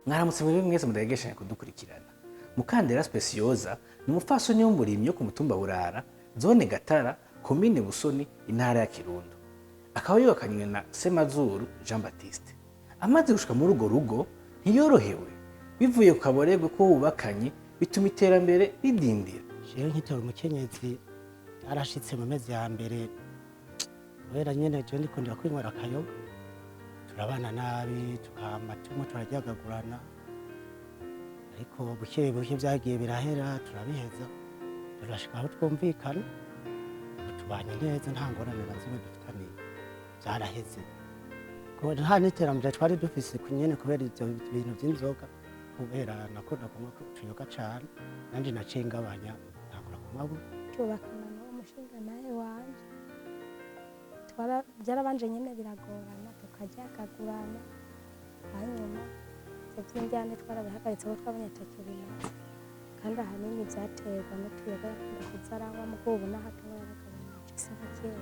mwaramutse mwese mudahegesha kudukurikirana. Mukandera Specioza ni umupfasoni w'umurimyi yo ku mutumba Burara, zone Gatara, komine Busoni, intara ya Kirundo. Akaba yubakanywe na Semazuru Jean Baptiste. Amaze gushika muri urwo rugo ntiyorohewe, bivuye ku kaboregwe ko bubakanye bituma iterambere ridindira. Jewe nkitora umukenyezi arashitse mu mezi ya mbere, kubera nyene je ndikundira kwinywera akayoga, turabana nabi tukama tumwe turaryagagurana, ariko buke buke vyagiye birahera turabiheza turashika aho twumvikana tubanye neza nta ngorane na zimwe dufitaniye, vyaraheze ko nta n'iterambere twari dufise kunyene kubera ivyo bintu vy'inzoga, kubera nakunda kunywa utuyoga cane nanje naciye ngabanya ntangura kunywa tubakana n'umushinga nawe wanje byarabanje nyene biragorana tukaryagagurana, hanyuma ivy'indyane twarabihagaritse aho twabonye atacyo bimaze, kandi ahanini vyaterwa n'utuyoga yakunda kuza aranywa mugabo ubu naho atunywa yaragabanya si nka kera.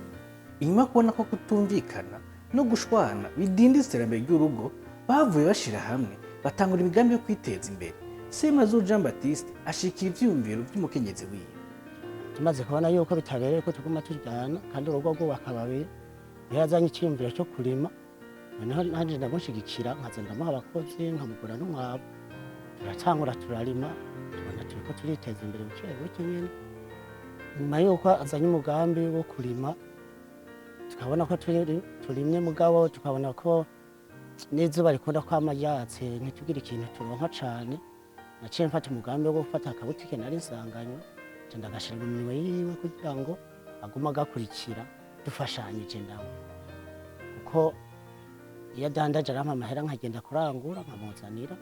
Inyuma kubona ko kutumvikana no gushwana bidindiza iterambere ry'urugo, bavuye bashira hamwe batangura imigambi yo kwiteza imbere. Semazuru Jean Baptiste ashikira ivyumviro vy'umukenyezi wiwe. Tumaze kubona yuko bitabereye ko tuguma turyana kandi urugo rwubaka babiri, yazanye icyumviro cyo kurima, noneho nanje ndamushigikira nkaza ndamuha abakozi nkamugura n'umwavu, turatangura turarima tubona turiko turiteza imbere buke buke nyene. Nyuma yuko azanye umugambi wo kurima, tukabona ko turimye mugabo tukabona ko n'izuba rikunda kwama ryatse ntitugira ikintu turonka cane, naciye mfata umugambi wo gufata akabutike nari nsanganywe ndagashira mu minwe yiwe kugira ngo aguma agakurikira dufashanyije nawe, kuko iyo adandaje arampa amahera nkagenda kurangura nkamuzanira,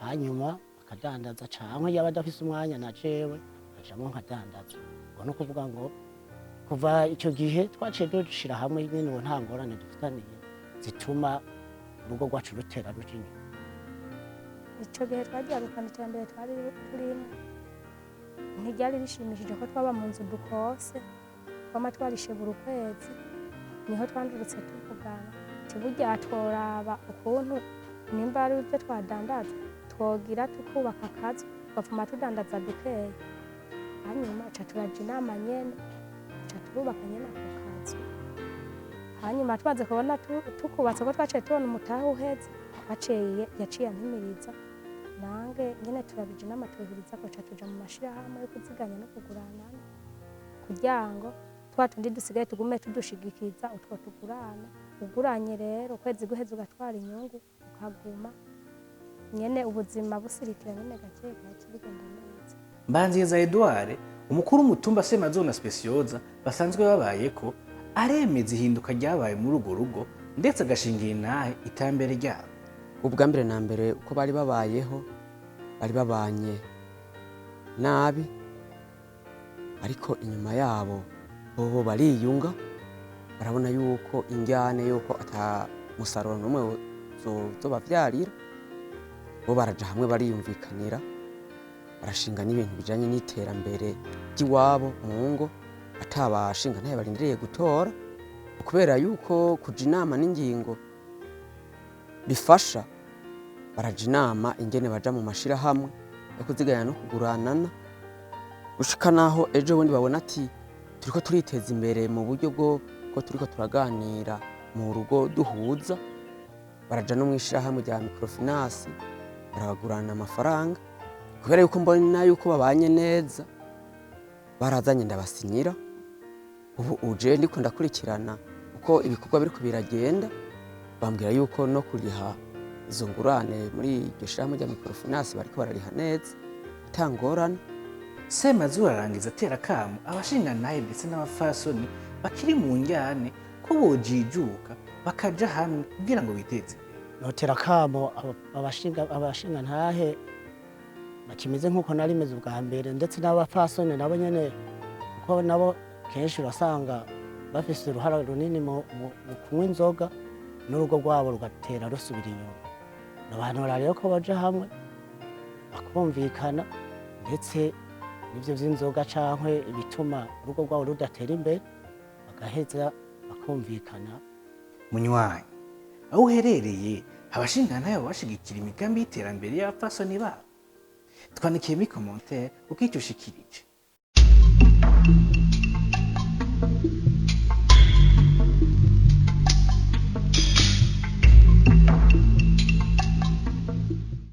hanyuma akadandaza canke yaba adafise umwanya na jewe nkajamwo nkadandaza. Ubwo ni ukuvuga ngo kuva ico gihe twaciye dushira hamwe nyene ubu nta ngorane dufitaniye zituma urugo rwacu rutera ruja inyuma. Ico gihe twaryarukana iterambere twari turimo ntiryari rishimishije ko twaba mu nzu dukose, twama twarishe buri kwezi, niho twandurutse tuvugana burya tworaba ukuntu nimba ari ibyo twadandaza twogira tukubaka akazi tugapfuma tudandaza dukeya, hanyuma ca turaja inama nyene ca turubaka nyene ako kazi. Hanyuma twaze kubona tukubatse ko twaciye tubona umutahe uheze, yaciye ampimiriza nange nyene turabije inama tubihuriza ko ca tuja mu mashirahamwe yo kuziganya no kuguranana, kugira ngo twa tundi dusigaye tugume tudushigikiza utwo tugurana. Uguranye rero ukwezi guheza ugatwara inyungu ukaguma nyene ubuzima busirikira nyene gake gake bigenda neza. Mbanziza Edouard, umukuru w'umutumba Semazuru na Specioza basanzwe babayeko, aremeza ihinduka ryabaye muri urwo rugo ndetse agashingira intahe itambere ryabo. Ubwa mbere na mbere uko bari babayeho bari babanye nabi, ariko inyuma yabo bobo bariyunga, barabona yuko injyane yuko ata musaruro n'umwe zobavyarira, bo baraja hamwe bariyumvikanira, barashinga n'ibintu bijanye n'iterambere ry'iwabo mu ngo atabashinga ntaye barindiriye gutora, kubera yuko kuja inama n'ingingo bifasha, baraja inama ingene baja mu mashirahamwe yo kuziganya no kuguranana, gushika naho ejo bundi babona ati turiko turiteza imbere mu buryo bwo ko turiko turaganira mu rugo duhuza, baraja no mwishirahamwe rya microfinance barabagurana amafaranga, kubera yuko mbona yuko babanye neza barazanye ndabasinyira. Ubu uje ndiko ndakurikirana uko ibikorwa biriko biragenda, bambwira yuko no kuriha izo ngurane muri iryo shirahamwe rya microfinance bariko barariha neza atangorana. Semazuru arangiza atera kamo abashinga naye ndetse n'abafasoni bakiri mu njyane ko bojijuka bakaja hamwe kugira ngo biteze imbere. Notera kamo abashinga ntahe bakimeze nk'uko nari meze ubwa mbere, ndetse n'abafasoni nabo nyene kuko nabo kenshi urasanga bafise uruhara runini mu kunywa inzoga n'urugo rwabo rugatera rusubira inyuma. Nabantu rero ko baja hamwe bakumvikana, ndetse n'ivyo vy'inzoga cankwe bituma urugo rwabo rudatera imbere bagaheza bakumvikana. Munywanyi, aho uherereye abashingana yabo bashigikira imigambi y'iterambere y'abapfasoni babo? Twandikiye muri commentaire uko icyo ushikirije.